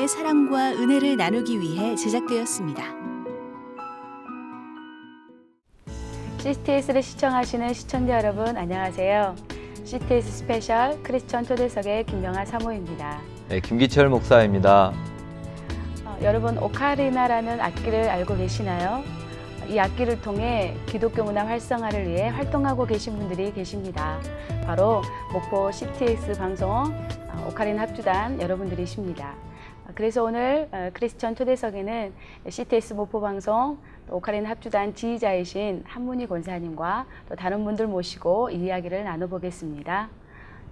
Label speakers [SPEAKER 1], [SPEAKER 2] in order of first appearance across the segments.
[SPEAKER 1] 하나님의 사랑과 은혜를 나누기 위해 제작되었습니다.
[SPEAKER 2] CTS를 시청하시는 시청자 여러분 안녕하세요. CTS 스페셜 크리스천 초대석의 김영아 사모입니다.
[SPEAKER 3] 네, 김기철 목사입니다.
[SPEAKER 2] 여러분 오카리나라는 악기를 알고 계시나요? 이 악기를 통해 기독교 문화 활성화를 위해 활동하고 계신 분들이 계십니다. 바로 목포 CTS 방송 오카리나 합주단 여러분들이십니다. 그래서 오늘 크리스천 초대석에는 CTS 목포 방송 오카리나 합주단 지휘자이신 한문희 권사님과 또 다른 분들 모시고 이 이야기를 나눠보겠습니다.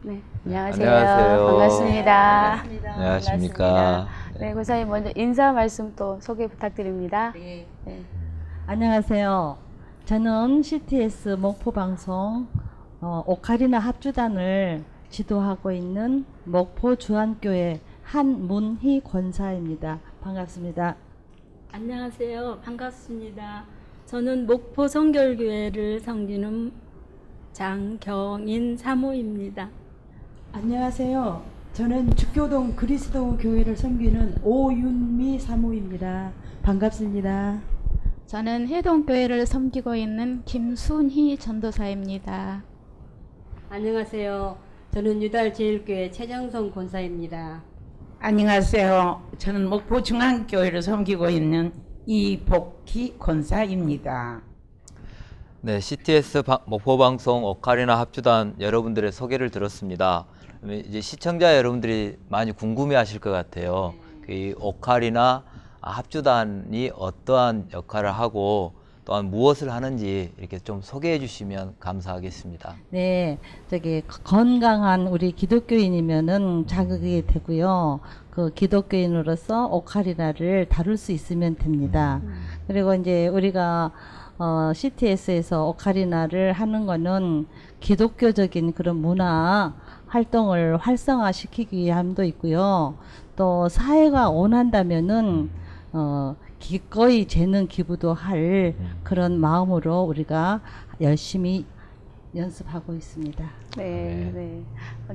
[SPEAKER 2] 네, 안녕하세요.
[SPEAKER 3] 안녕하세요.
[SPEAKER 2] 반갑습니다.
[SPEAKER 3] 안녕하십니까.
[SPEAKER 2] 반갑습니다. 네, 권사님 먼저 인사 말씀 또 소개 부탁드립니다.
[SPEAKER 4] 네.
[SPEAKER 2] 네.
[SPEAKER 4] 안녕하세요. 저는 CTS 목포방송 오카리나 합주단을 지도하고 있는 목포 주안교회 한문희 권사입니다. 반갑습니다.
[SPEAKER 5] 안녕하세요. 반갑습니다. 저는 목포 성결교회를 섬기는 장경인 사모입니다.
[SPEAKER 6] 안녕하세요. 저는 죽교동 그리스도 교회를 섬기는 오윤미 사모입니다. 반갑습니다.
[SPEAKER 7] 저는 해동교회를 섬기고 있는 김순희 전도사입니다.
[SPEAKER 8] 안녕하세요. 저는 유달제일교회 최정성 권사입니다.
[SPEAKER 9] 안녕하세요. 저는 목포 중앙교회를 섬기고 있는 이복희 권사입니다.
[SPEAKER 3] 네, CTS 목포방송 오카리나 합주단 여러분들의 소개를 들었습니다. 이제 시청자 여러분들이 많이 궁금해하실 것 같아요. 이 오카리나 합주단이 어떠한 역할을 하고 또한 무엇을 하는지 이렇게 좀 소개해 주시면 감사하겠습니다.
[SPEAKER 4] 네, 건강한 우리 기독교인이면은 자극이 되고요. 그 기독교인으로서 오카리나를 다룰 수 있으면 됩니다. 그리고 이제 우리가 CTS에서 오카리나를 하는 거는 기독교적인 그런 문화 활동을 활성화시키기 위함도 있고요. 또 사회가 원한다면은 기꺼이 재능 기부도 할 그런 마음으로 우리가 열심히 연습하고 있습니다.
[SPEAKER 2] 네.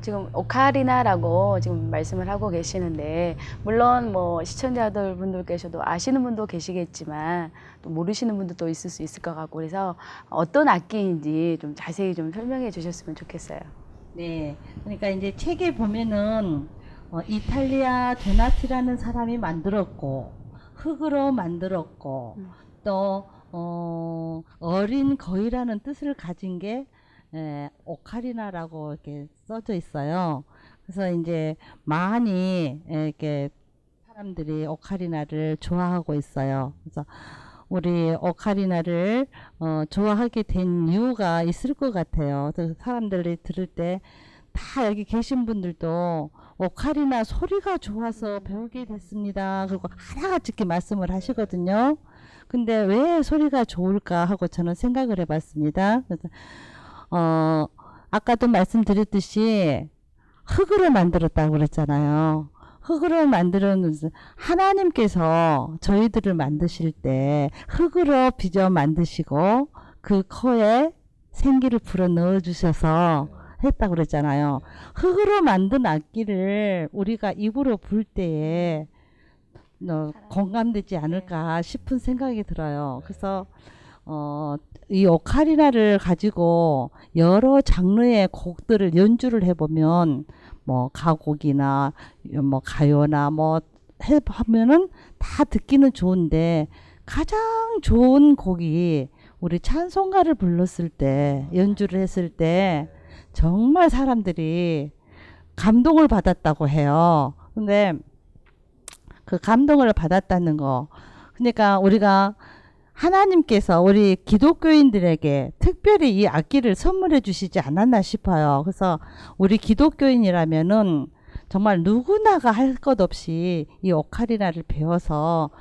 [SPEAKER 2] 지금 오카리나라고 지금 말씀을 하고 계시는데 물론 뭐 시청자들 분들께서도 아시는 분도 계시겠지만 또 모르시는 분들도 있을 수 있을 것 같고 그래서 어떤 악기인지 좀 자세히 좀 설명해 주셨으면 좋겠어요.
[SPEAKER 4] 네, 그러니까 이제 책에 보면은 이탈리아 도나티라는 사람이 만들었고 흙으로 만들었고 또 어린 거위라는 뜻을 가진 게 오카리나라고 이렇게 써져 있어요. 그래서 이제 많이 이렇게 사람들이 오카리나를 좋아하고 있어요. 그래서 우리 오카리나를 좋아하게 된 이유가 있을 것 같아요. 그래서 사람들이 들을 때 다 여기 계신 분들도 오카리나 소리가 좋아서 배우게 됐습니다. 그리고 하나같이 이렇게 말씀을 하시거든요. 근데 왜 소리가 좋을까 하고 저는 생각을 해봤습니다. 그래서 아까도 말씀드렸듯이 흙으로 만들었다고 그랬잖아요. 흙으로 만드는 하나님께서 저희들을 만드실 때 흙으로 빚어 만드시고 그 코에 생기를 불어 넣어 주셔서 했다고 그랬잖아요. 흙으로 만든 악기를 우리가 입으로 불 때에 공감되지 않을까 싶은 생각이 들어요. 그래서 이 오카리나를 가지고 여러 장르의 곡들을 연주를 해보면 뭐 가곡이나 뭐 가요나 뭐 하면은 다 듣기는 좋은데 가장 좋은 곡이 우리 찬송가를 불렀을 때 연주를 했을 때 정말 사람들이 감동을 받았다고 해요. 근데 그 감동을 받았다는 거 그러니까 우리가 하나님께서 우리 기독교인들에게 특별히 이 악기를 선물해 주시지 않았나 싶어요. 그래서 우리 기독교인이라면은 정말 누구나가 할 것 없이 이 오카리나를 배워서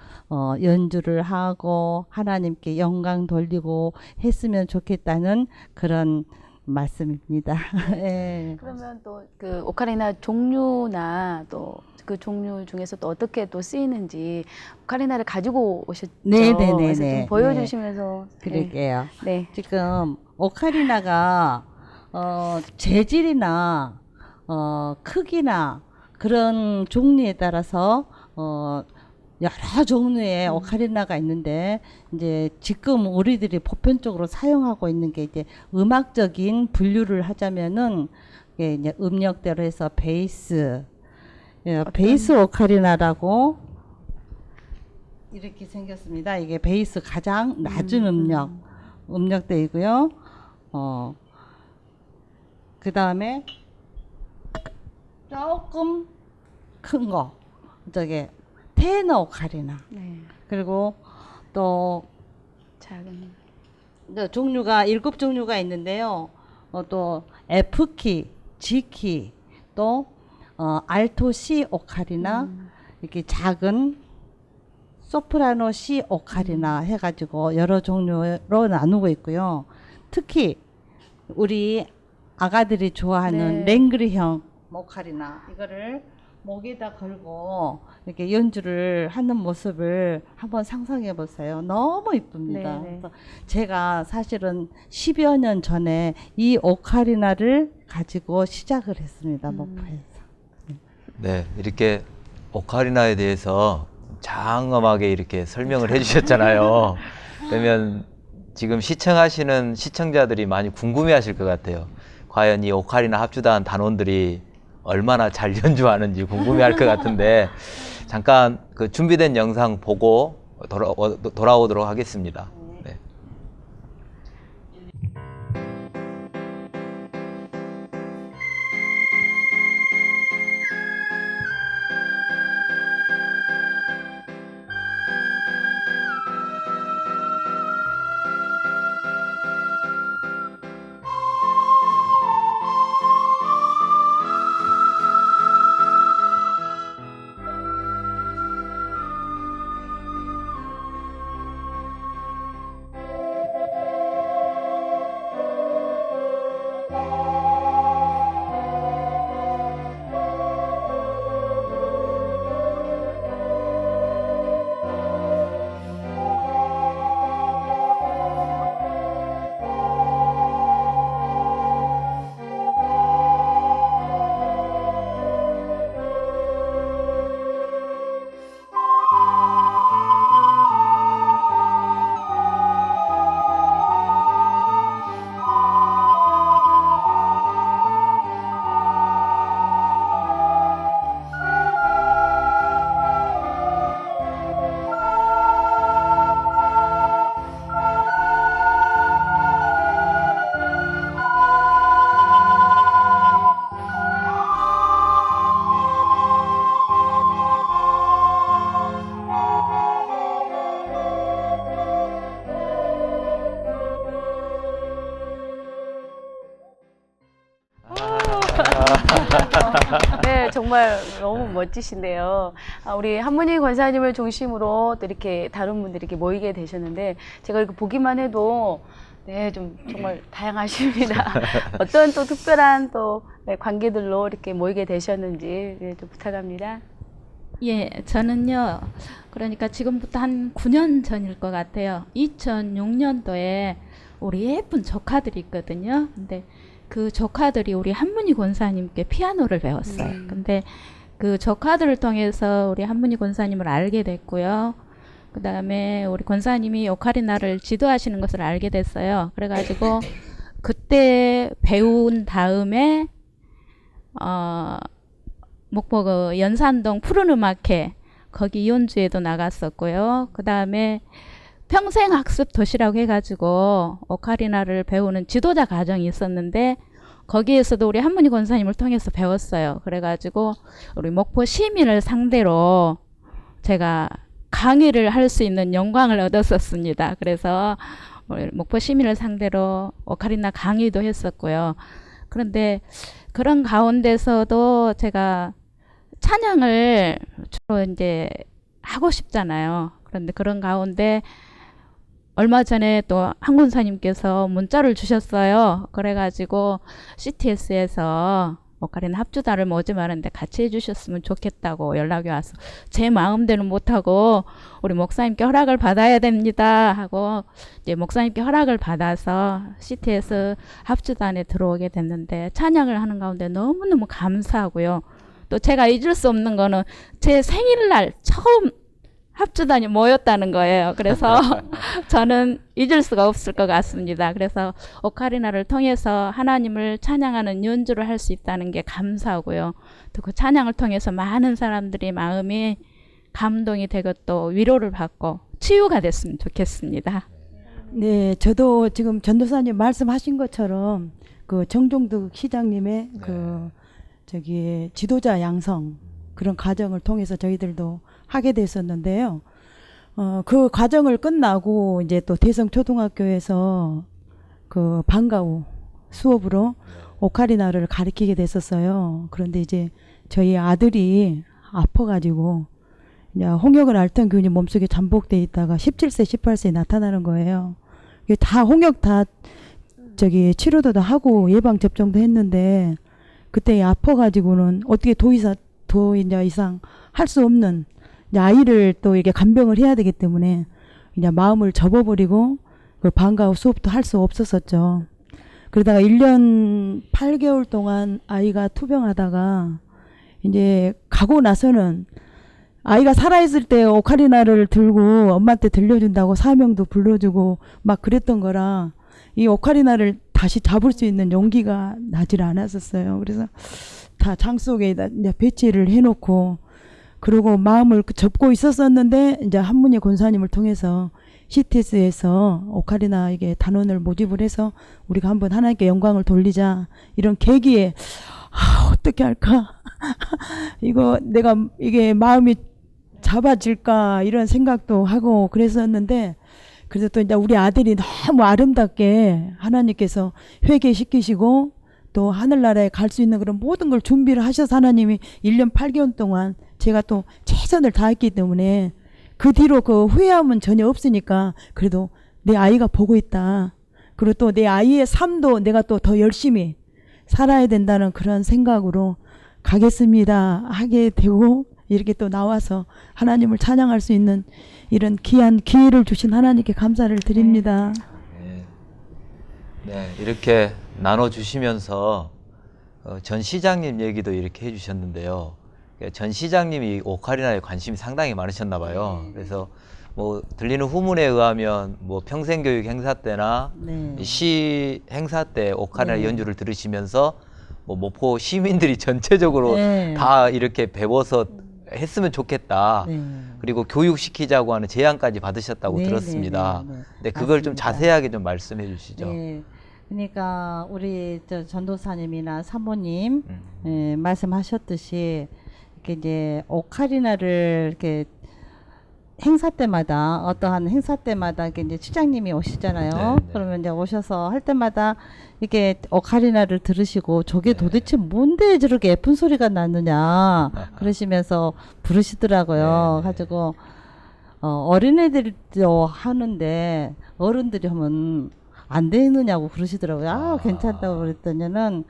[SPEAKER 4] 연주를 하고 하나님께 영광 돌리고 했으면 좋겠다는 그런 말씀입니다. 네.
[SPEAKER 2] 그러면 또 그 오카리나 종류나 또 그 종류 중에서 또 어떻게 또 쓰이는지 오카리나를 가지고 오셨죠?
[SPEAKER 4] 네네네네.
[SPEAKER 2] 그래서 좀 보여주시면서
[SPEAKER 4] 그러게요.
[SPEAKER 2] 네.
[SPEAKER 4] 지금 오카리나가 재질이나 크기나 그런 종류에 따라서 여러 종류의 오카리나가 있는데 이제 지금 우리들이 보편적으로 사용하고 있는 게 이제 음악적인 분류를 하자면은 이게 이제 음역대로 해서 베이스, 베이스 오카리나라고 이렇게 생겼습니다. 이게 베이스 가장 낮은 음역대이고요. 그 다음에 조금 큰 거, 저게 테너 오카리나.
[SPEAKER 2] 네.
[SPEAKER 4] 그리고 또
[SPEAKER 2] 작은.
[SPEAKER 4] 종류가 7종류가 있는데요. 또 F키, G키, 또 알토 C 오카리나, 이렇게 작은 소프라노 C 오카리나 해가지고 여러 종류로 나누고 있고요. 특히 우리 아가들이 좋아하는
[SPEAKER 2] 네.
[SPEAKER 4] 랭그리형 오카리나, 이거를 목에다 걸고 이렇게 연주를 하는 모습을 한번 상상해 보세요. 너무 이쁩니다.
[SPEAKER 2] 네, 네.
[SPEAKER 4] 그래서 제가 사실은 10여 년 전에 이 오카리나를 가지고 시작을 했습니다. 목포에서.
[SPEAKER 3] 네, 이렇게 오카리나에 대해서 장엄하게 이렇게 설명을 해주셨잖아요. 그러면 지금 시청하시는 시청자들이 많이 궁금해하실 것 같아요. 과연 이 오카리나 합주단 단원들이 얼마나 잘 연주하는지 궁금해할 것 같은데 잠깐 그 준비된 영상 보고 돌아오도록 하겠습니다. 네.
[SPEAKER 2] 네, 정말 너무 멋지신데요. 우리 한문희 권사님을 중심으로 또 이렇게 다른 분들이 이렇게 모이게 되셨는데 제가 이렇게 보기만 해도 네, 좀 정말 다양하십니다. 어떤 또 특별한 또 관계들로 이렇게 모이게 되셨는지 네, 좀 부탁합니다.
[SPEAKER 7] 예, 저는요, 그러니까 지금부터 한 9년 전일 것 같아요. 2006년도에 우리 예쁜 조카들이 있거든요. 근데 그 조카들이 우리 한문희 권사님께 피아노를 배웠어요. 근데 그 조카들을 통해서 우리 한문희 권사님을 알게 됐고요. 그 다음에 우리 권사님이 오카리나를 지도하시는 것을 알게 됐어요. 그래가지고 그때 배운 다음에 목포 그 연산동 푸른음악회 거기 연주에도 나갔었고요. 그 다음에 평생학습 도시라고 해가지고 오카리나를 배우는 지도자 과정이 있었는데 거기에서도 우리 한문희 권사님을 통해서 배웠어요. 그래가지고 우리 목포 시민을 상대로 제가 강의를 할 수 있는 영광을 얻었었습니다. 그래서 우리 목포 시민을 상대로 오카리나 강의도 했었고요. 그런데 그런 가운데서도 제가 찬양을 주로 이제 하고 싶잖아요. 그런데 그런 가운데 얼마 전에 또 한 권사님께서 문자를 주셨어요. 그래가지고 CTS에서 오카리나 합주단을 모집하는데 같이 해주셨으면 좋겠다고 연락이 와서 제 마음대로 못하고 우리 목사님께 허락을 받아야 됩니다 하고 이제 목사님께 허락을 받아서 CTS 합주단에 들어오게 됐는데 찬양을 하는 가운데 너무너무 감사하고요. 또 제가 잊을 수 없는 거는 제 생일날 처음 합주단이 모였다는 거예요. 그래서 저는 잊을 수가 없을 것 같습니다. 그래서 오카리나를 통해서 하나님을 찬양하는 연주를 할 수 있다는 게 감사하고요. 또 그 찬양을 통해서 많은 사람들이 마음이 감동이 되고 또 위로를 받고 치유가 됐으면 좋겠습니다.
[SPEAKER 6] 네, 저도 지금 전도사님 말씀하신 것처럼 그 정종득 시장님의 그 저기 지도자 양성 그런 과정을 통해서 저희들도 하게 됐었는데요. 그 과정을 끝나고 이제 또 대성초등학교에서 그 방과 후 수업으로 오카리나를 가르치게 됐었어요. 그런데 이제 저희 아들이 아파가지고 이제 홍역을 앓던 균이 몸속에 잠복돼 있다가 17세, 18세에 나타나는 거예요. 이게 다 홍역 다 저기 치료도 다 하고 예방 접종도 했는데 그때 아파가지고는 어떻게 더 이상 할 수 없는 이제 아이를 또 이게 간병을 해야 되기 때문에 그냥 마음을 접어버리고 그 방과 후 수업도 할 수 없었었죠. 그러다가 1년 8개월 동안 아이가 투병하다가 이제 가고 나서는 아이가 살아있을 때 오카리나를 들고 엄마한테 들려준다고 사명도 불러주고 막 그랬던 거라 이 오카리나를 다시 잡을 수 있는 용기가 나질 않았었어요. 그래서 다 장 속에 이제 배치를 해놓고 그러고 마음을 접고 있었었는데 이제 한문희 권사님을 통해서 CTS에서 오카리나 이게 단원을 모집을 해서 우리가 한번 하나님께 영광을 돌리자 이런 계기에 어떻게 할까 이거 내가 이게 마음이 잡아질까 이런 생각도 하고 그랬었는데 그래서 또 이제 우리 아들이 너무 아름답게 하나님께서 회개시키시고 또 하늘나라에 갈 수 있는 그런 모든 걸 준비를 하셔서 하나님이 1년 8개월 동안 제가 또 최선을 다했기 때문에 그 뒤로 그 후회함은 전혀 없으니까 그래도 내 아이가 보고 있다. 그리고 또 내 아이의 삶도 내가 또 더 열심히 살아야 된다는 그런 생각으로 가겠습니다 하게 되고 이렇게 또 나와서 하나님을 찬양할 수 있는 이런 귀한 기회를 주신 하나님께 감사를 드립니다.
[SPEAKER 3] 네, 이렇게 나눠주시면서 전 시장님 얘기도 이렇게 해주셨는데요. 전 시장님이 오카리나에 관심이 상당히 많으셨나 봐요. 그래서 뭐 들리는 후문에 의하면 뭐 평생교육 행사 때나 시 행사 때 오카리나 연주를 들으시면서 뭐 목포 시민들이 전체적으로 다 이렇게 배워서 했으면 좋겠다. 그리고 교육시키자고 하는 제안까지 받으셨다고 들었습니다. 근데 그걸 좀 자세하게 좀 말씀해 주시죠.
[SPEAKER 4] 그러니까 우리 전도사님이나 사모님 말씀하셨듯이 이렇게 이제 오카리나를 이렇게 행사 때마다 어떠한 행사 때마다 이렇게 이제 시장님이 오시잖아요. 그러면 이제 오셔서 할 때마다 이렇게 오카리나를 들으시고 저게 도대체 뭔데 저렇게 예쁜 소리가 나느냐 그러시면서 부르시더라고요. 가지고 어린애들도 하는데 어른들이 하면 안 되느냐고 그러시더라고요. 괜찮다고 그랬더니는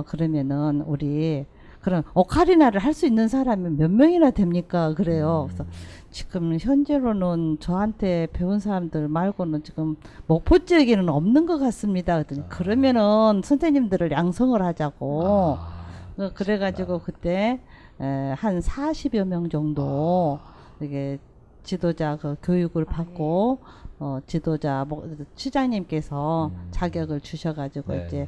[SPEAKER 4] 그러면은 우리 그런 오카리나를 할 수 있는 사람이 몇 명이나 됩니까? 그래요. 그래서 지금 현재로는 저한테 배운 사람들 말고는 지금 목포 지역에는 없는 것 같습니다. 그랬더니 그러면은 선생님들을 양성을 하자고. 그래가지고 그때 한 40여 명 정도 이게 지도자 그 교육을 받고 지도자 시장님께서 자격을 주셔가지고 이제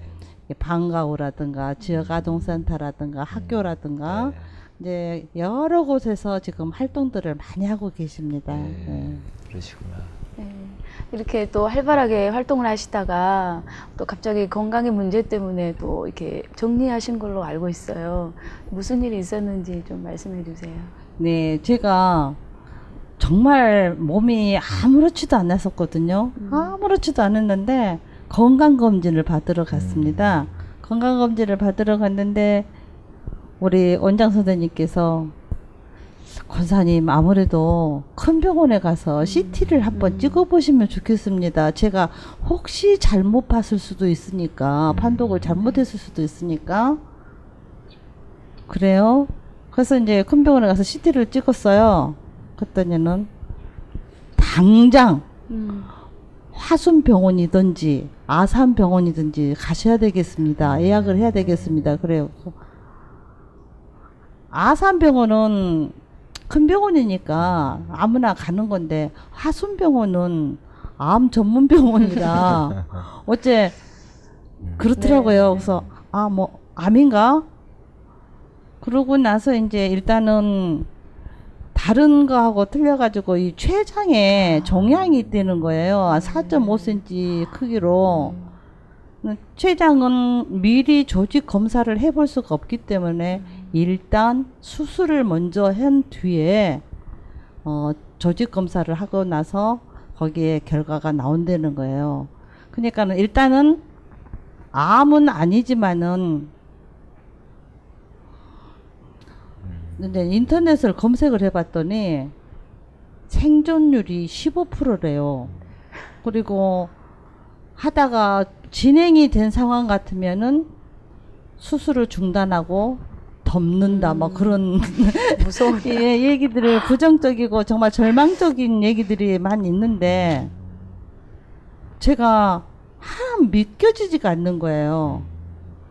[SPEAKER 4] 방과후라든가 지역 아동센터라든가 학교라든가 이제 여러 곳에서 지금 활동들을 많이 하고 계십니다.
[SPEAKER 3] 그러시구나.
[SPEAKER 2] 이렇게 또 활발하게 활동을 하시다가 또 갑자기 건강의 문제 때문에 또 이렇게 정리하신 걸로 알고 있어요. 무슨 일이 있었는지 좀 말씀해 주세요.
[SPEAKER 4] 네, 제가 정말 몸이 아무렇지도 않았었거든요. 아무렇지도 않았는데 건강검진을 받으러 갔습니다. 건강검진을 받으러 갔는데 우리 원장 선생님께서 권사님 아무래도 큰 병원에 가서 CT를 한번 찍어보시면 좋겠습니다. 제가 혹시 잘못 봤을 수도 있으니까 판독을 잘못했을 수도 있으니까 그래요. 그래서 이제 큰 병원에 가서 CT를 찍었어요. 그랬더니는 당장 화순병원이든지 아산병원이든지 가셔야 되겠습니다. 예약을 해야 되겠습니다. 그래요. 아산병원은 큰 병원이니까 아무나 가는 건데 하순병원은 암 전문 병원이라 어째 그렇더라고요. 그래서 아 뭐 암인가? 그러고 나서 이제 일단은 다른 거하고 틀려가지고 이 췌장에 종양이 있다는 거예요. 4.5cm 크기로. 췌장은 미리 조직 검사를 해볼 수가 없기 때문에 일단 수술을 먼저 한 뒤에 조직 검사를 하고 나서 거기에 결과가 나온다는 거예요. 그러니까는 일단은 암은 아니지만은 근데 인터넷을 검색을 해봤더니 생존율이 15%래요. 그리고 하다가 진행이 된 상황 같으면은 수술을 중단하고 덮는다 뭐 그런
[SPEAKER 2] 무서운
[SPEAKER 4] 예, 얘기들을 부정적이고 정말 절망적인 얘기들이 많이 있는데 제가 믿겨지지가 않는 거예요.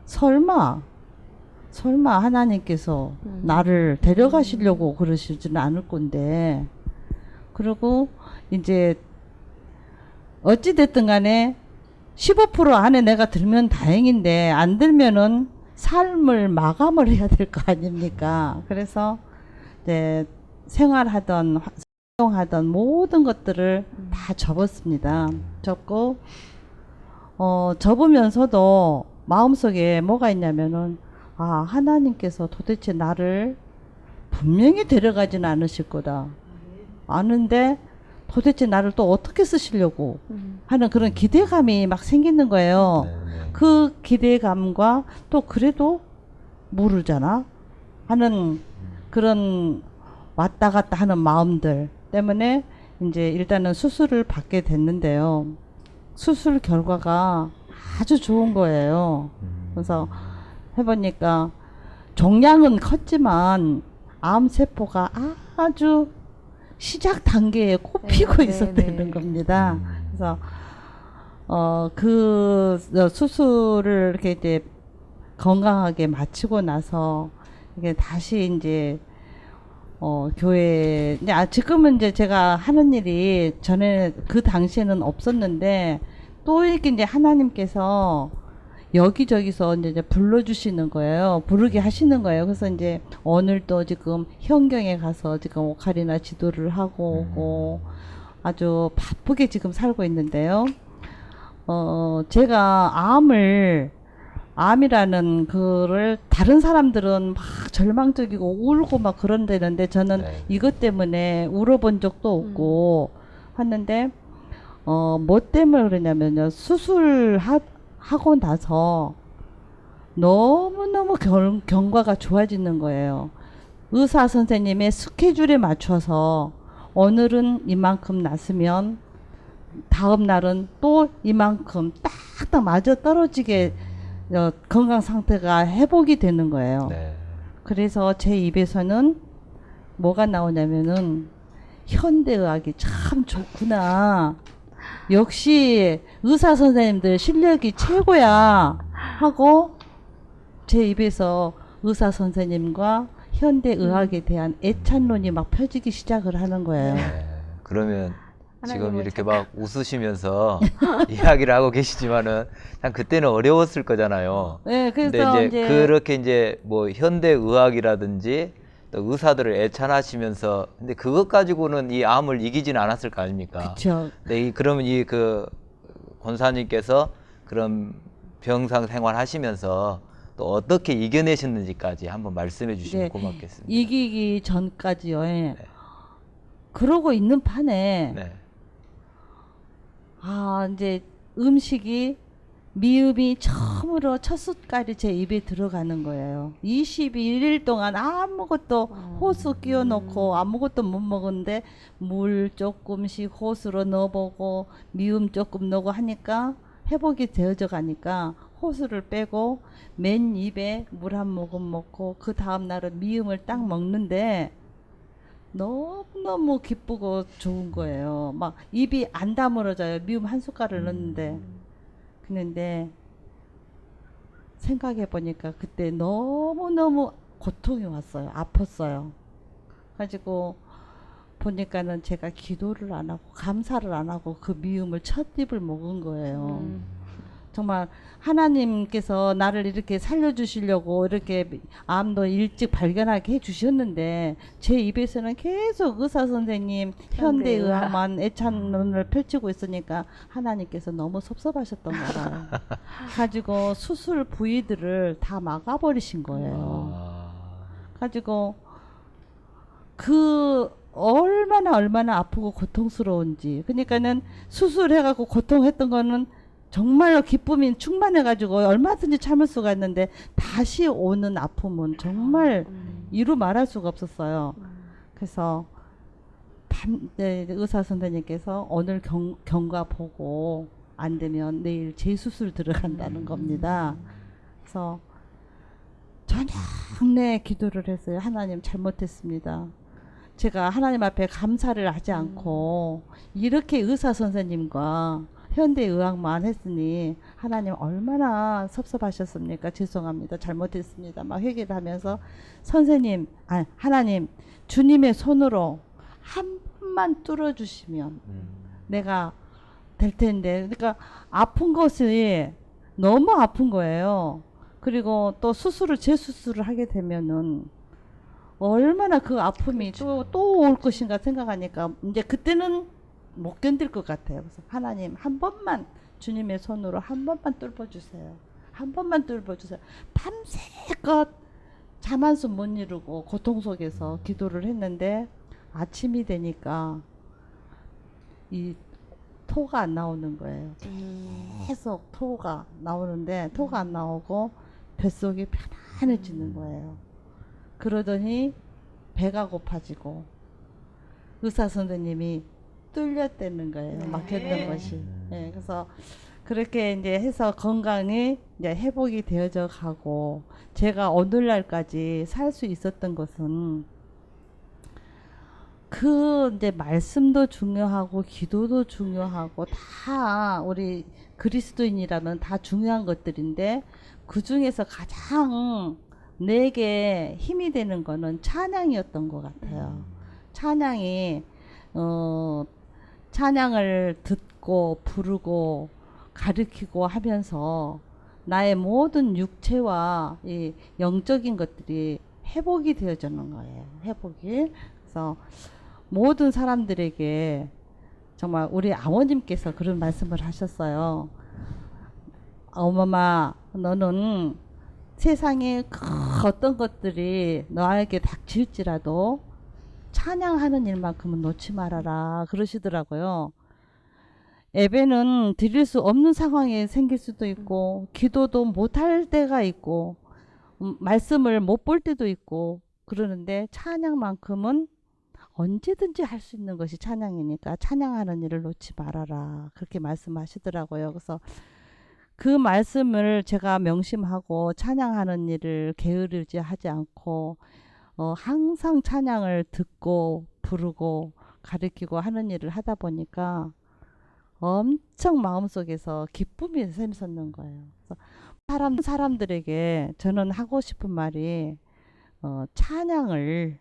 [SPEAKER 4] 설마 하나님께서 나를 데려가시려고 그러시지는 않을 건데. 그리고 이제 어찌됐든 간에 15% 안에 내가 들면 다행인데 안 들면은 삶을 마감을 해야 될 거 아닙니까? 그래서 이제 생활하던 활동하던 모든 것들을 다 접었습니다. 접고 접으면서도 마음속에 뭐가 있냐면은 아 하나님께서 도대체 나를 분명히 데려가지는 않으실 거다. 아는데 도대체 나를 또 어떻게 쓰시려고 하는 그런 기대감이 막 생기는 거예요. 그 기대감과 또 그래도 모르잖아 하는 그런 왔다 갔다 하는 마음들 때문에 이제 일단은 수술을 받게 됐는데요. 수술 결과가 아주 좋은 거예요. 그래서 해보니까 종양은 컸지만 암세포가 아주 시작 단계에 꼽히고 있었다는 겁니다. 그래서 그 수술을 이렇게 이제 건강하게 마치고 나서 이게 다시 이제 교회 이제 지금은 이제 제가 하는 일이 전에 그 당시에는 없었는데 또 이렇게 이제 하나님께서 여기저기서 이제 불러주시는 거예요. 부르게 하시는 거예요. 그래서 이제 오늘 또 지금 현경에 가서 지금 오카리나 지도를 하고 오고 아주 바쁘게 지금 살고 있는데요. 제가 암이라는 그를 다른 사람들은 막 절망적이고 울고 막 그런다는데 저는 이것 때문에 울어본 적도 없고 했는데 뭐 때문에 그러냐면요. 수술하고 나서 너무너무 경과가 좋아지는 거예요. 의사 선생님의 스케줄에 맞춰서 오늘은 이만큼 났으면 다음 날은 또 이만큼 딱딱 맞아 떨어지게 건강 상태가 회복이 되는 거예요. 그래서 제 입에서는 뭐가 나오냐면은 현대의학이 참 좋구나. 역시 의사 선생님들 실력이 최고야 하고 제 입에서 의사 선생님과 현대의학에 대한 애찬론이 막 펴지기 시작을 하는 거예요.
[SPEAKER 3] 그러면 지금 이렇게 막 웃으시면서 이야기를 하고 계시지만은 참 그때는 어려웠을 거잖아요.
[SPEAKER 4] 네,
[SPEAKER 3] 근데
[SPEAKER 4] 그래서
[SPEAKER 3] 이제 그렇게 이제 뭐 현대의학이라든지 또 의사들을 애찬하시면서 근데 그것 가지고는 이 암을 이기지는 않았을 거 아닙니까?
[SPEAKER 4] 그렇죠.
[SPEAKER 3] 근데 그러면 이 그 권사님께서 그런 병상 생활하시면서 또 어떻게 이겨내셨는지까지 한번 말씀해 주시면 고맙겠습니다.
[SPEAKER 4] 이기기 전까지요. 그러고 있는 판에 이제 음식이 미음이 처음으로 첫 숟갈이 제 입에 들어가는 거예요. 21일 동안 아무것도 호수 끼워놓고 아무것도 못 먹었는데 물 조금씩 호수로 넣어보고 미음 조금 넣고 하니까 회복이 되어져 가니까 호수를 빼고 맨 입에 물 한 모금 먹고 그 다음 날은 미음을 딱 먹는데 너무너무 기쁘고 좋은 거예요. 막 입이 안 다물어져요. 미음 한 숟갈을 넣는데. 근데 생각해 보니까 그때 너무너무 고통이 왔어요. 아팠어요. 가지고 보니까는 제가 기도를 안 하고 감사를 안 하고 그 미움을 첫 입을 먹은 거예요. 정말 하나님께서 나를 이렇게 살려주시려고 이렇게 암도 일찍 발견하게 해주셨는데 제 입에서는 계속 의사 선생님 현대의학만 애찬론을 펼치고 있으니까 하나님께서 너무 섭섭하셨던 거예요. 가지고 수술 부위들을 다 막아버리신 거예요. 가지고 그 얼마나 아프고 고통스러운지. 그러니까는 수술해갖고 고통했던 거는 정말로 기쁨이 충만해가지고 얼마든지 참을 수가 있는데 다시 오는 아픔은 정말 이루 말할 수가 없었어요. 그래서 의사 선생님께서 오늘 경과 보고 안 되면 내일 재수술 들어간다는 겁니다. 그래서 저녁 내 기도를 했어요. 하나님 잘못했습니다. 제가 하나님 앞에 감사를 하지 않고 이렇게 의사 선생님과 현대의학만 했으니 하나님 얼마나 섭섭하셨습니까? 죄송합니다. 잘못했습니다. 막 회개를 하면서 선생님, 하나님 주님의 손으로 한 번만 뚫어주시면 내가 될 텐데. 그러니까 아픈 것이 너무 아픈 거예요. 그리고 또 재수술을 하게 되면은 얼마나 그 아픔이 또 올 것인가 생각하니까 이제 그때는 못 견딜 것 같아요. 그래서 하나님 한 번만 주님의 손으로 한 번만 뚫어주세요. 한 번만 뚫어주세요. 밤새껏 잠 한숨 못 이루고 고통 속에서 기도를 했는데 아침이 되니까 이 토가 안 나오는 거예요. 계속 토가 나오는데 토가 안 나오고 뱃속이 편안해지는 거예요. 그러더니 배가 고파지고 의사 선생님이 뚫렸다는 거예요. 막혔던 것이. 네, 그래서 그렇게 이제 해서 건강이 이제 회복이 되어져 가고 제가 오늘날까지 살 수 있었던 것은 그 이제 말씀도 중요하고 기도도 중요하고 다 우리 그리스도인이라면 다 중요한 것들인데 그 중에서 가장 내게 힘이 되는 거는 찬양이었던 것 같아요. 찬양이 찬양을 듣고 부르고 가르치고 하면서 나의 모든 육체와 이 영적인 것들이 회복이 되어지는 거예요. 회복이. 그래서 모든 사람들에게 정말 우리 아버님께서 그런 말씀을 하셨어요. 어머마, 너는 세상에 어떤 것들이 너에게 닥칠지라도 찬양하는 일만큼은 놓지 말아라 그러시더라고요. 예배는 드릴 수 없는 상황이 생길 수도 있고 기도도 못할 때가 있고 말씀을 못 볼 때도 있고 그러는데 찬양만큼은 언제든지 할 수 있는 것이 찬양이니까 찬양하는 일을 놓지 말아라 그렇게 말씀하시더라고요. 그래서 그 말씀을 제가 명심하고 찬양하는 일을 게으르지 하지 않고 항상 찬양을 듣고 부르고 가르치고 하는 일을 하다 보니까 엄청 마음속에서 기쁨이 샘솟는 거예요. 그래서 사람들에게 저는 하고 싶은 말이 찬양을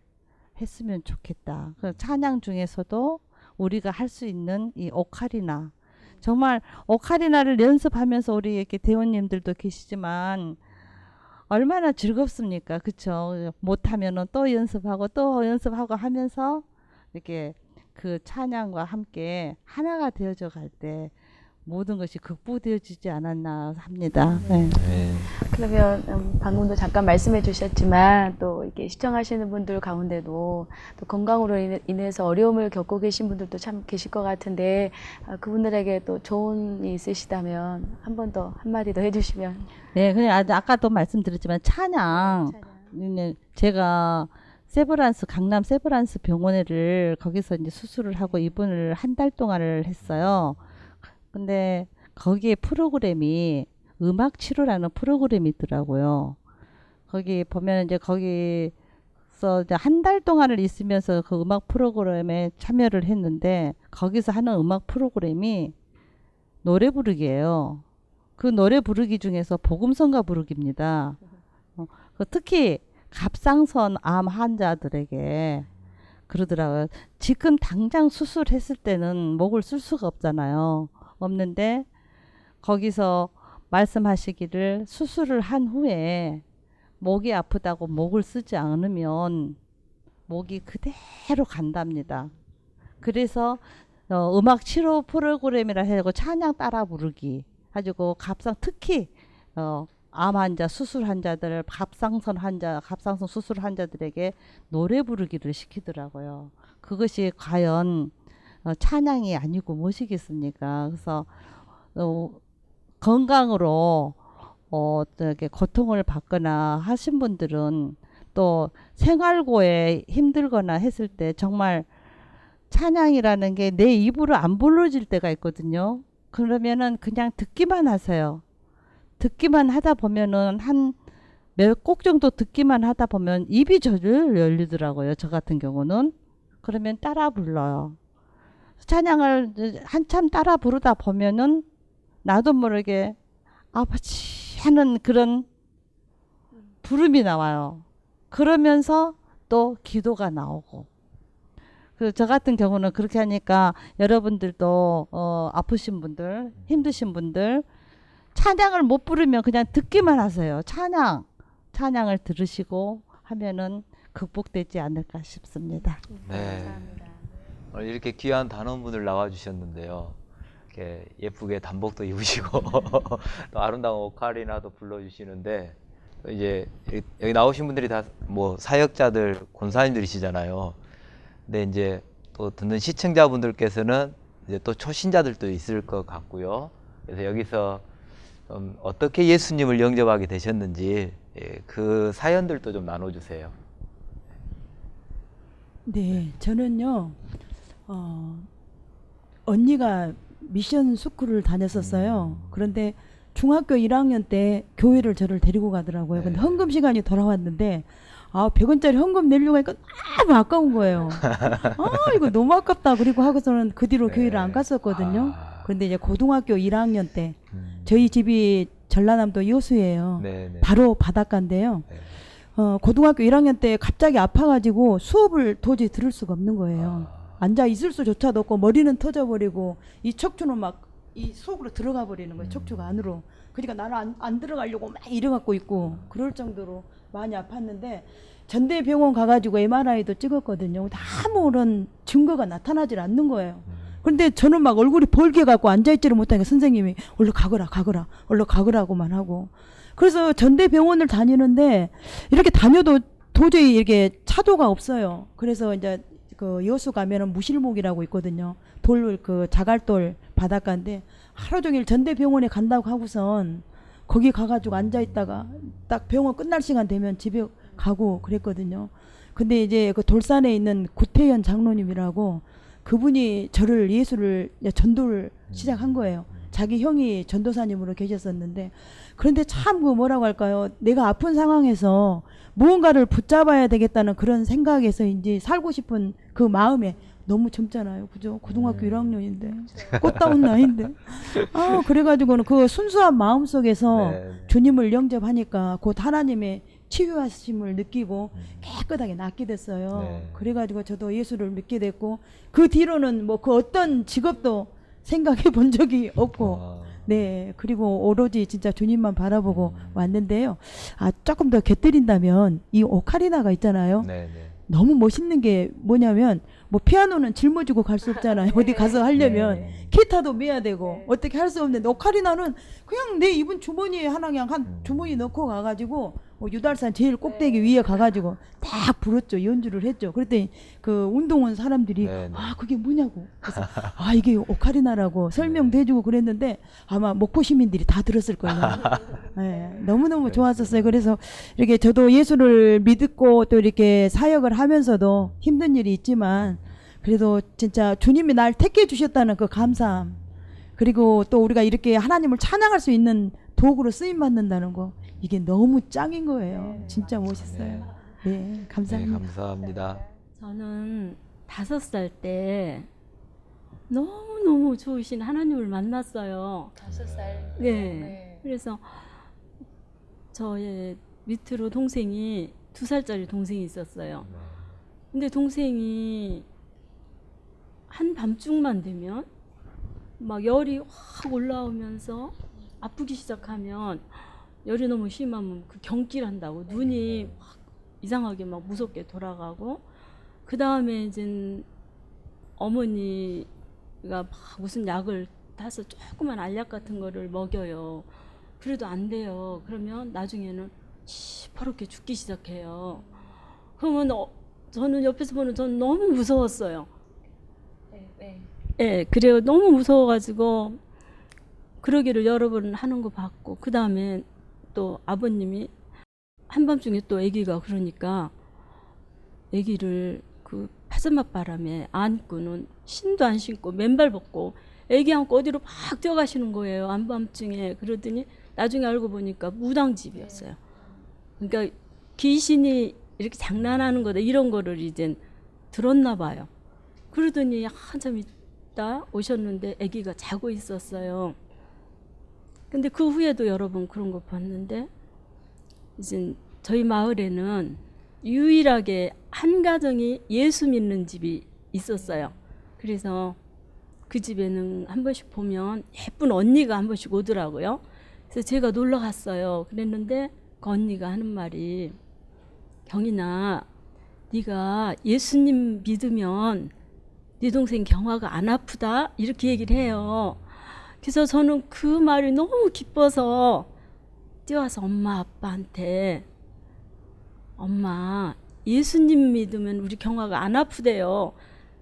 [SPEAKER 4] 했으면 좋겠다. 그 찬양 중에서도 우리가 할 수 있는 이 오카리나 정말 오카리나를 연습하면서 우리 이렇게 대원님들도 계시지만 얼마나 즐겁습니까? 그쵸? 못하면은 또 연습하고 하면서 이렇게 그 찬양과 함께 하나가 되어져 갈 때 모든 것이 극복되어지지 않았나 합니다. 네.
[SPEAKER 2] 그러면 방금도 잠깐 말씀해 주셨지만 또 이렇게 시청하시는 분들 가운데도 또 건강으로 인해서 어려움을 겪고 계신 분들도 참 계실 것 같은데 그분들에게 또 조언이 있으시다면 한 번 더 한마디 더 해주시면.
[SPEAKER 4] 네, 그냥 아까도 말씀드렸지만 찬양. 제가 강남 세브란스 병원을 거기서 이제 수술을 하고 입원을 한 달 동안을 했어요. 근데 거기에 프로그램이 음악 치료라는 프로그램이 있더라고요. 거기 보면 이제 거기서 이제 한 달 동안을 있으면서 그 음악 프로그램에 참여를 했는데 거기서 하는 음악 프로그램이 노래 부르기예요. 그 노래 부르기 중에서 복음성가 부르기입니다. 특히 갑상선 암 환자들에게 그러더라고요. 지금 당장 수술했을 때는 목을 쓸 수가 없잖아요. 없는데 거기서 말씀하시기를 수술을 한 후에 목이 아프다고 목을 쓰지 않으면 목이 그대로 간답니다. 그래서 음악 치료 프로그램이라 해고 찬양 따라 부르기 가지고 특히 암 환자, 수술 환자들, 갑상선 환자, 갑상선 수술 환자들에게 노래 부르기를 시키더라고요. 그것이 과연 찬양이 아니고 무엇이겠습니까? 그래서 건강으로 어떻게 고통을 받거나 하신 분들은 또 생활고에 힘들거나 했을 때 정말 찬양이라는 게 내 입으로 안 불러질 때가 있거든요. 그러면은 그냥 듣기만 하세요. 듣기만 하다 보면은 한 몇 곡 정도 듣기만 하다 보면 입이 저절 열리더라고요. 저 같은 경우는. 그러면 따라 불러요. 찬양을 한참 따라 부르다 보면은 나도 모르게 아버지 하는 그런 부름이 나와요. 그러면서 또 기도가 나오고. 저 같은 경우는 그렇게 하니까 여러분들도 아프신 분들, 힘드신 분들 찬양을 못 부르면 그냥 듣기만 하세요. 찬양을 들으시고 하면은 극복되지 않을까 싶습니다.
[SPEAKER 3] 네. 오늘 이렇게 귀한 단원분들 나와주셨는데요. 이렇게 예쁘게 단복도 입으시고 또 아름다운 오카리나도 불러주시는데 이제 여기 나오신 분들이 다 뭐 사역자들, 권사님들이시잖아요. 근데 이제 또 듣는 시청자분들께서는 이제 또 초신자들도 있을 것 같고요. 그래서 여기서 어떻게 예수님을 영접하게 되셨는지 그 사연들도 좀 나눠주세요.
[SPEAKER 6] 네, 저는요, 언니가 미션 스쿨을 다녔었어요. 그런데 중학교 1학년 때 교회를 저를 데리고 가더라고요. 근데 헌금 시간이 돌아왔는데 100원짜리 헌금 내려고 하니까 너무 아까운 거예요. 이거 너무 아깝다. 그리고 하고서는 그 뒤로 교회를 안 갔었거든요. 그런데 이제 고등학교 1학년 때 저희 집이 전라남도 여수예요. 바로 바닷가인데요. 고등학교 1학년 때 갑자기 아파가지고 수업을 도저히 들을 수가 없는 거예요. 앉아 있을 수조차도 없고 머리는 터져버리고 이 척추는 막 이 속으로 들어가 버리는 거예요. 척추가 안으로. 그러니까 나는 안 들어가려고 막 이래갖고 있고 그럴 정도로 많이 아팠는데 전대병원 가가지고 MRI도 찍었거든요. 아무런 증거가 나타나질 않는 거예요. 그런데 저는 막 얼굴이 벌게 갖고 앉아있지를 못하니까 선생님이 얼른 가거라고만 하고. 그래서 전대병원을 다니는데 이렇게 다녀도 도저히 이렇게 차도가 없어요. 그래서 이제 그 여수 가면은 무실목이라고 있거든요. 그 자갈돌 바닷가인데 하루 종일 전대병원에 간다고 하고선 거기 가가지고 앉아있다가 딱 병원 끝날 시간 되면 집에 가고 그랬거든요. 근데 이제 그 돌산에 있는 구태현 장로님이라고 그분이 저를 예수를 전도를 시작한 거예요. 자기 형이 전도사님으로 계셨었는데 그런데 참 그 뭐라고 할까요? 내가 아픈 상황에서 무언가를 붙잡아야 되겠다는 그런 생각에서인지 살고 싶은 그 마음에 너무 젊잖아요. 그죠? 고등학교 1학년인데 꽃다운 나이인데 그래가지고는 그 순수한 마음 속에서 주님을 영접하니까 곧 하나님의 치유하심을 느끼고 깨끗하게 낫게 됐어요. 그래가지고 저도 예수를 믿게 됐고 그 뒤로는 뭐 그 어떤 직업도 생각해 본 적이 없고 네 그리고 오로지 진짜 주님만 바라보고 왔는데요. 조금 더 곁들인다면 이 오카리나가 있잖아요. 너무 멋있는 게 뭐냐면 뭐 피아노는 짊어지고 갈 수 없잖아요. 어디 가서 하려면 기타도 메야 되고 어떻게 할 수 없는데 오카리나는 그냥 내 입은 주머니에 하나 그냥 한 주머니 넣고 가가지고 유달산 제일 꼭대기 위에 가가지고 딱 불었죠. 연주를 했죠. 그랬더니 그 운동원 사람들이 그게 뭐냐고. 그래서 이게 오카리나라고 설명도 해주고 그랬는데 아마 목포 시민들이 다 들었을 거예요. 네, 너무너무 좋았었어요. 그래서 이렇게 저도 예수를 믿고 또 이렇게 사역을 하면서도 힘든 일이 있지만 그래도 진짜 주님이 날 택해 주셨다는 그 감사함 그리고 또 우리가 이렇게 하나님을 찬양할 수 있는 도구로 쓰임 받는다는 거 이게 너무 짱인 거예요. 진짜 멋있어요. 네, 감사합니다.
[SPEAKER 3] 네, 감사합니다.
[SPEAKER 5] 저는 5살 때 너무너무 좋으신 하나님을 만났어요.
[SPEAKER 2] 5살.
[SPEAKER 5] 네. 그래서 저의 밑으로 동생이 2살짜리 동생이 있었어요. 근데 동생이 한밤중만 되면 막 열이 확 올라오면서 아프기 시작하면 열이 너무 심하면 그 경기한다고 눈이 확 이상하게 막 무섭게 돌아가고, 그 다음에 이제 어머니가 막 무슨 약을 타서 조그만 알약 같은 거를 먹여요. 그래도 안 돼요. 그러면 나중에는 시퍼렇게 죽기 시작해요. 그러면 저는 옆에서 보는 저는 너무 무서웠어요. 예, 그래요. 너무 무서워가지고 그러기를 여러 번 하는 거 봤고, 그 다음에 또 아버님이 한밤중에 또 아기가 그러니까 아기를 그 파스맛 바람에 안고는 신도 안 신고 맨발 벗고 아기 안고 어디로 막 뛰어가시는 거예요. 한밤중에. 그러더니 나중에 알고 보니까 무당집이었어요. 그러니까 귀신이 이렇게 장난하는 거다 이런 거를 이제 들었나 봐요. 그러더니 한참 있다 오셨는데 아기가 자고 있었어요. 근데 그 후에도 여러 번 그런 거 봤는데, 이제 저희 마을에는 유일하게 한 가정이 예수 믿는 집이 있었어요. 그래서 그 집에는 한 번씩 보면 예쁜 언니가 한 번씩 오더라고요. 그래서 제가 놀러 갔어요. 그랬는데 그 언니가 하는 말이, 경인아, 네가 예수님 믿으면 네 동생 경화가 안 아프다 이렇게 얘기를 해요. 그래서 저는 그 말이 너무 기뻐서 뛰어와서 엄마 아빠한테, 엄마 예수님 믿으면 우리 경화가 안 아프대요.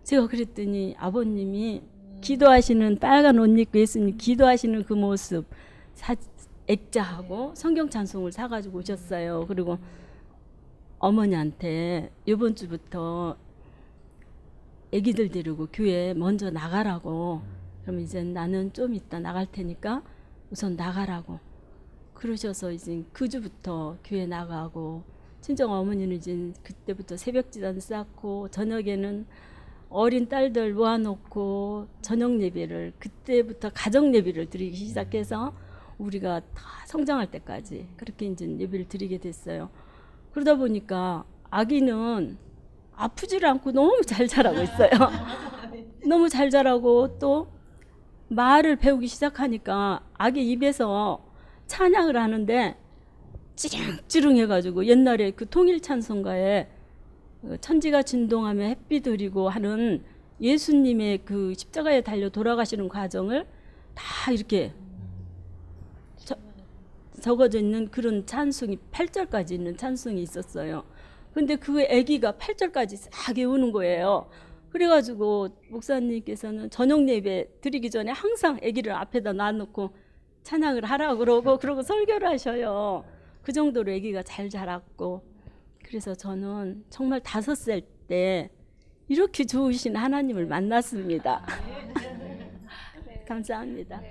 [SPEAKER 5] 제가 그랬더니 아버님이 기도하시는 빨간 옷 입고 예수님 기도하시는 그 모습 액자하고 성경 찬송을 사가지고 오셨어요. 그리고 어머니한테 이번 주부터 애기들 데리고 교회 먼저 나가라고, 그러면 이제 나는 좀 이따 나갈 테니까 우선 나가라고 그러셔서 이제 그 주부터 교회 나가고, 친정 어머니는 이제 그때부터 새벽지단 쌓고 저녁에는 어린 딸들 모아놓고 저녁 예배를 그때부터 가정 예배를 드리기 시작해서 우리가 다 성장할 때까지 그렇게 이제 예배를 드리게 됐어요. 그러다 보니까 아기는 아프지를 않고 너무 잘 자라고 있어요. 너무 잘 자라고 또 말을 배우기 시작하니까 아기 입에서 찬양을 하는데 찌릉찌릉 해가지고, 옛날에 그 통일 찬송가에 천지가 진동하며 햇빛 흐리고 하는 예수님의 그 십자가에 달려 돌아가시는 과정을 다 이렇게 적어져 있는 그런 찬송이 8절까지 있는 찬송이 있었어요. 근데 그 아기가 8절까지 싹 외우는 거예요. 그래가지고 목사님께서는 저녁 예배 드리기 전에 항상 아기를 앞에다 놔놓고 찬양을 하라고 그러고 설교를 하셔요. 그 정도로 아기가 잘 자랐고, 그래서 저는 정말 5살 때 이렇게 좋으신 하나님을 만났습니다. 감사합니다.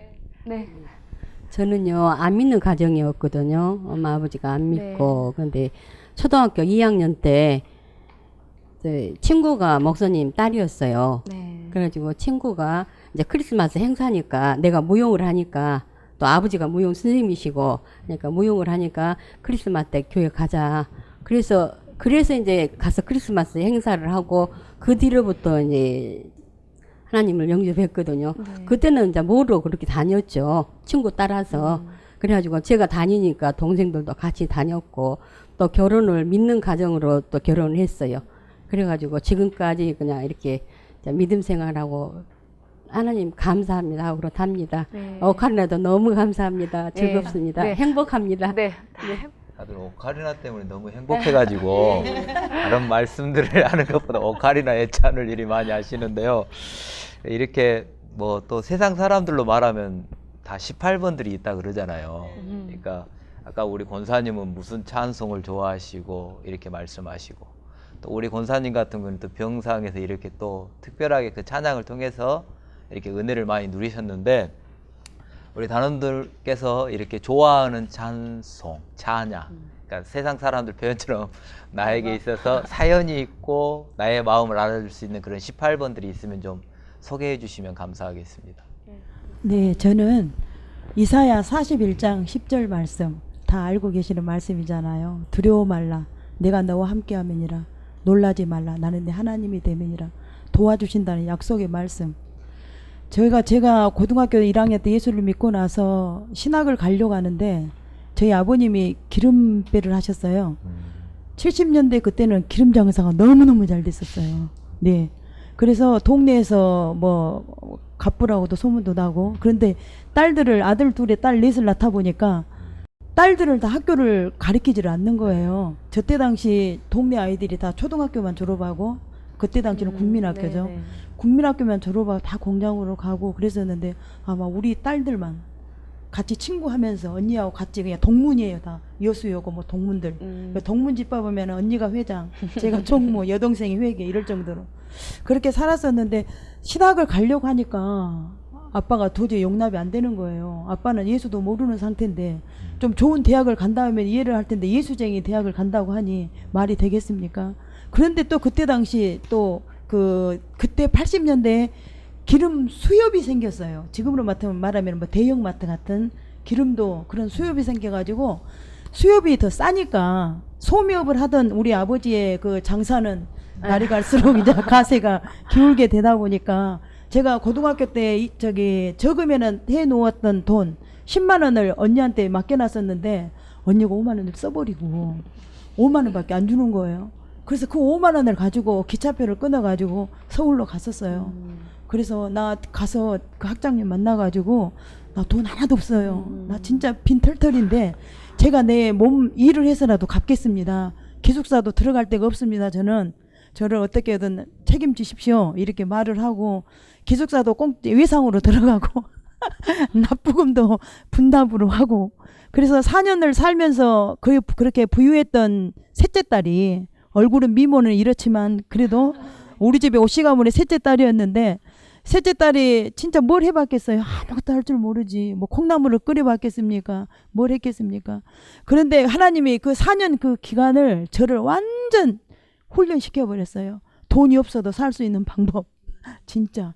[SPEAKER 2] 네.
[SPEAKER 8] 저는요, 안 믿는 가정이었거든요. 엄마 아버지가 안 믿고. 근데 초등학교 2학년 때 친구가 목사님 딸이었어요.
[SPEAKER 2] 네.
[SPEAKER 8] 그래가지고 친구가 이제 크리스마스 행사니까 내가 무용을 하니까, 또 아버지가 무용 선생님이시고, 그러니까 무용을 하니까 크리스마스 때 교회 가자. 그래서 이제 가서 크리스마스 행사를 하고, 그 뒤로부터 이제 하나님을 영접했거든요.
[SPEAKER 2] 네.
[SPEAKER 8] 그때는 이제 모르고 그렇게 다녔죠. 친구 따라서. 그래가지고 제가 다니니까 동생들도 같이 다녔고, 또 결혼을 믿는 가정으로 또 결혼을 했어요. 그래가지고 지금까지 그냥 이렇게 믿음 생활하고 하나님 감사합니다 하고 그렇답니다.
[SPEAKER 2] 네.
[SPEAKER 8] 오카리나도 너무 감사합니다. 즐겁습니다.
[SPEAKER 2] 네.
[SPEAKER 8] 행복합니다.
[SPEAKER 2] 네.
[SPEAKER 3] 다들 오카리나 때문에 너무 행복해가지고 다른 말씀들을 하는 것보다 오카리나 애찬을 일이 많이 하시는데요. 이렇게 뭐 또 세상 사람들로 말하면 다 18번들이 있다 그러잖아요. 그러니까 아까 우리 권사님은 무슨 찬송을 좋아하시고 이렇게 말씀하시고, 또 우리 권사님 같은 경우는 또 병상에서 이렇게 또 특별하게 그 찬양을 통해서 이렇게 은혜를 많이 누리셨는데, 우리 단원들께서 이렇게 좋아하는 찬송, 찬양, 그러니까 세상 사람들 표현처럼 나에게 있어서 사연이 있고 나의 마음을 알아줄 수 있는 그런 18번들이 있으면 좀 소개해 주시면 감사하겠습니다.
[SPEAKER 6] 네, 저는 이사야 41장 10절 말씀 다 알고 계시는 말씀이잖아요. 두려워 말라. 내가 너와 함께함이니라. 놀라지 말라. 나는 내 하나님이 됨이니라. 도와주신다는 약속의 말씀. 제가 고등학교 1학년 때 예수를 믿고 나서 신학을 가려고 하는데 저희 아버님이 기름배를 하셨어요. 70년대 그때는 기름 장사가 너무너무 잘 됐었어요. 네. 그래서 동네에서 뭐 갑부라고도 소문도 나고, 그런데 아들 둘에 딸 넷을 낳다 보니까 딸들을 다 학교를 가르치지를 않는 거예요. 저때 당시 동네 아이들이 다 초등학교만 졸업하고, 그때 당시는 국민학교죠.
[SPEAKER 2] 네네.
[SPEAKER 6] 국민학교만 졸업하고 다 공장으로 가고 그랬었는데, 아마 우리 딸들만 같이 친구하면서 언니하고 같이 그냥 동문이에요. 다 여수여고 뭐 동문들. 동문 집밥 보면 언니가 회장, 제가 총무, 여동생이 회계 이럴 정도로 그렇게 살았었는데, 신학을 가려고 하니까 아빠가 도저히 용납이 안 되는 거예요. 아빠는 예수도 모르는 상태인데 좀 좋은 대학을 간다 하면 이해를 할 텐데, 예수쟁이 대학을 간다고 하니 말이 되겠습니까? 그런데 또 그때 당시 또 그때 80년대에 기름 수협이 생겼어요. 지금으로 말하면 뭐 대형마트 같은 기름도 그런 수협이 생겨가지고, 수협이 더 싸니까 소미업을 하던 우리 아버지의 그 장사는 날이 갈수록 이제 가세가 기울게 되다 보니까, 제가 고등학교 때 적으면은 해 놓았던 돈 10만 원을 언니한테 맡겨놨었는데, 언니가 5만 원을 써버리고 5만 원밖에 안 주는 거예요. 그래서 그 5만 원을 가지고 기차표를 끊어가지고 서울로 갔었어요. 그래서 나 가서 그 학장님 만나가지고, 나 돈 하나도 없어요. 나 진짜 빈털털인데 제가 내 몸 일을 해서라도 갚겠습니다. 기숙사도 들어갈 데가 없습니다. 저를 어떻게든 책임지십시오. 이렇게 말을 하고, 기숙사도 외상으로 들어가고 납부금도 분담으로 하고, 그래서 4년을 살면서 그렇게 부유했던 셋째 딸이, 얼굴은 미모는 이렇지만 그래도 우리 집에 오씨 가문의 셋째 딸이었는데, 셋째 딸이 진짜 뭘 해봤겠어요? 아무것도 할 줄 모르지. 뭐 콩나물을 끓여봤겠습니까? 뭘 했겠습니까? 그런데 하나님이 그 4년 그 기간을 저를 완전 훈련시켜버렸어요. 돈이 없어도 살 수 있는 방법. 진짜.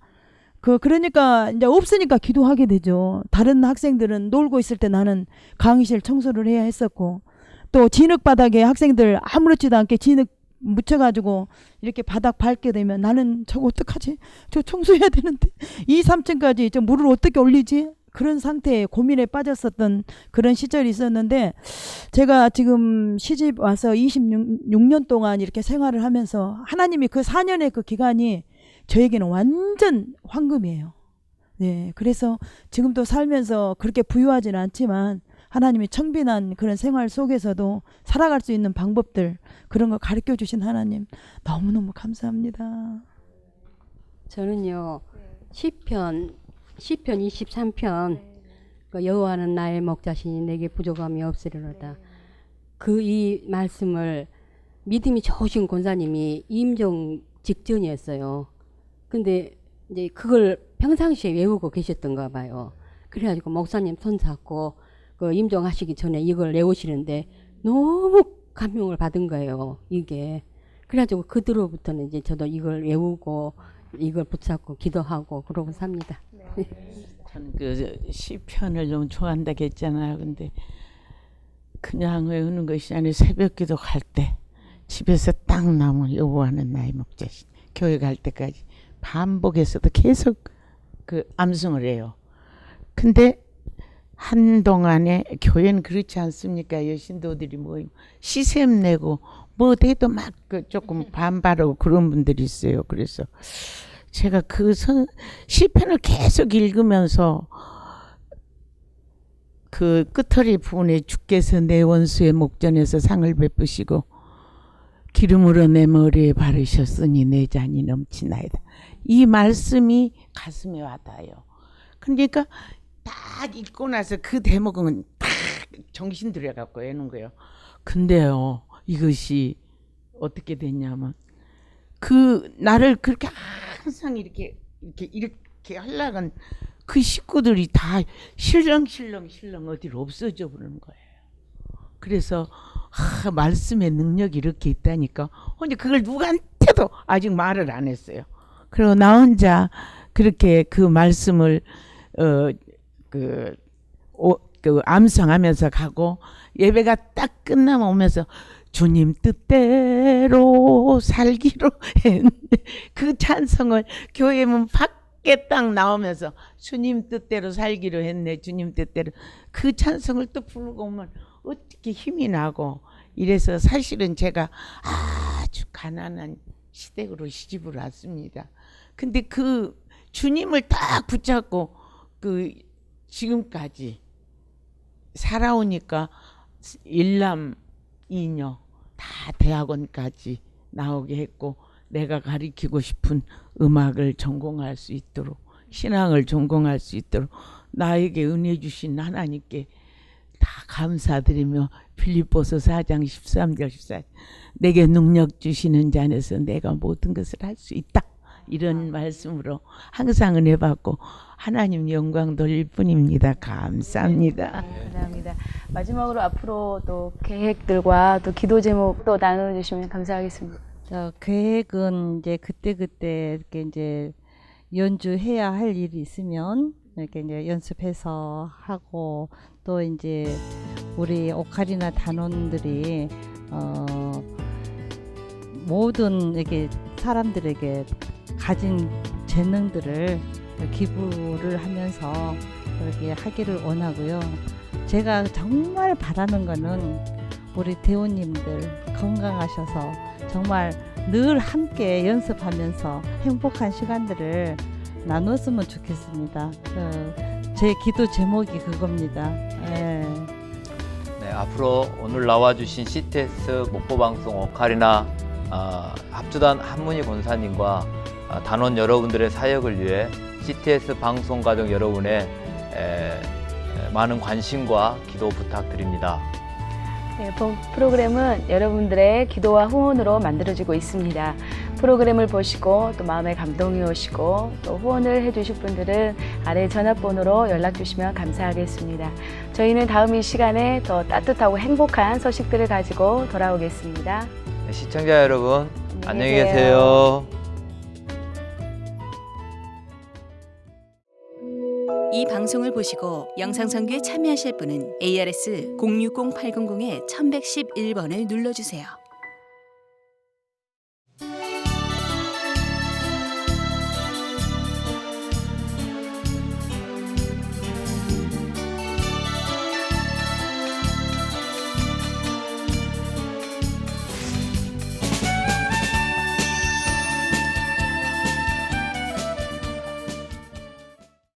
[SPEAKER 6] 그러니까 이제 없으니까 기도하게 되죠. 다른 학생들은 놀고 있을 때 나는 강의실 청소를 해야 했었고, 또 진흙바닥에 학생들 아무렇지도 않게 진흙 묻혀가지고 이렇게 바닥 밟게 되면, 나는 저거 어떡하지? 저 청소해야 되는데 2, 3층까지 저 물을 어떻게 올리지? 그런 상태에 고민에 빠졌었던 그런 시절이 있었는데, 제가 지금 시집 와서 26년 동안 이렇게 생활을 하면서 하나님이 그 4년의 그 기간이 저에게는 완전 황금이에요. 네, 그래서 지금도 살면서 그렇게 부유하지는 않지만 하나님이 청빈한 그런 생활 속에서도 살아갈 수 있는 방법들, 그런 거 가르쳐 주신 하나님 너무너무 감사합니다.
[SPEAKER 8] 저는요, 시편 23편, 그 여호와는 나의 목자시니 내게 부족함이 없으리로다. 이 말씀을 믿음이 좋으신 권사님이 임종 직전이었어요. 근데 이제 그걸 평상시에 외우고 계셨던가 봐요. 그래가지고 목사님 손 잡고 그 임종하시기 전에 이걸 외우시는데 너무 감명을 받은 거예요, 이게. 그래가지고 그 뒤로부터는 이제 저도 이걸 외우고 이걸 붙잡고 기도하고 그러고 삽니다.
[SPEAKER 9] 저는 그 시편을 너무 좋아한다고 했잖아요. 근데 그냥 외우는 것이 아니라 새벽기도 갈 때 집에서 딱 나오면 여호와는 나의 목자시, 교회 갈 때까지 반복해서도 계속 그 암송을 해요. 근데 한동안에 교회는 그렇지 않습니까? 여신도들이 모이면 시샘 내고 뭐 돼도 막 그 조금 반발하고 그런 분들이 있어요. 그래서 제가 그 시편을 계속 읽으면서 그 끝허리 부분에 주께서 내 원수의 목전에서 상을 베푸시고 기름으로 내 머리에 바르셨으니 내 잔이 넘치나이다. 이 말씀이 가슴에 와닿아요. 그러니까 딱 읽고 나서 그 대목은 딱 정신 들여갖고 해놓은 거예요. 근데요, 이것이 어떻게 됐냐면, 그 나를 그렇게 항상 이렇게 하려던 그 식구들이 다 실렁실렁 어디로 없어져 버리는 거예요. 그래서 말씀의 능력이 이렇게 있다니까. 근데 그걸 누구한테도 아직 말을 안 했어요. 그리고 나 혼자 그렇게 그 말씀을 암송하면서 가고, 예배가 딱 끝나면 오면서 주님 뜻대로 살기로 했네. 그 찬송을 교회 문 밖에 딱 나오면서 주님 뜻대로 살기로 했네. 주님 뜻대로. 그 찬송을 또 부르고 오면 어떻게 힘이 나고 이래서 사실은 제가 아주 가난한 시댁으로 시집을 왔습니다. 근데 그 주님을 딱 붙잡고 그 지금까지 살아오니까 일남 이녀 다 대학원까지 나오게 했고 내가 가리키고 싶은 음악을 전공할 수 있도록 신앙을 전공할 수 있도록 나에게 은혜 주신 하나님께 다 감사드리며 빌립보서 4장 13절 14절 내게 능력 주시는 자 안에서 내가 모든 것을 할 수 있다. 이런 말씀으로 항상 은혜 받고 하나님 영광 돌릴 뿐입니다. 감사합니다.
[SPEAKER 2] 감사합니다. 마지막으로 앞으로 또 계획들과 또 기도 제목 또 나눠주시면 감사하겠습니다.
[SPEAKER 4] 계획은 이제 그때 이렇게 이제 연주해야 할 일이 있으면 이렇게 이제 연습해서 하고 또 이제 우리 오카리나 단원들이 모든 이렇게 사람들에게 가진 재능들을 기부를 하면서 그렇게 하기를 원하고요. 제가 정말 바라는 거는 우리 대원님들 건강하셔서 정말 늘 함께 연습하면서 행복한 시간들을 나눴으면 좋겠습니다. 제 기도 제목이 그겁니다. 네,
[SPEAKER 3] 앞으로 오늘 나와주신 CTS 목포방송 오카리나 합주단 한문희 권사님과 단원 여러분들의 사역을 위해 CTS 방송가족 여러분의 많은 관심과 기도 부탁드립니다.
[SPEAKER 2] 네, 본 프로그램은 여러분들의 기도와 후원으로 만들어지고 있습니다. 프로그램을 보시고 또 마음에 감동이 오시고 또 후원을 해주실 분들은 아래 전화번호로 연락 주시면 감사하겠습니다. 저희는 다음 이 시간에 더 따뜻하고 행복한 소식들을 가지고 돌아오겠습니다.
[SPEAKER 3] 네, 시청자 여러분 안녕히
[SPEAKER 2] 계세요.
[SPEAKER 3] 계세요.
[SPEAKER 1] 이 방송을 보시고 영상 선교에 참여하실 분은 ARS 060-800-1111번을 눌러주세요.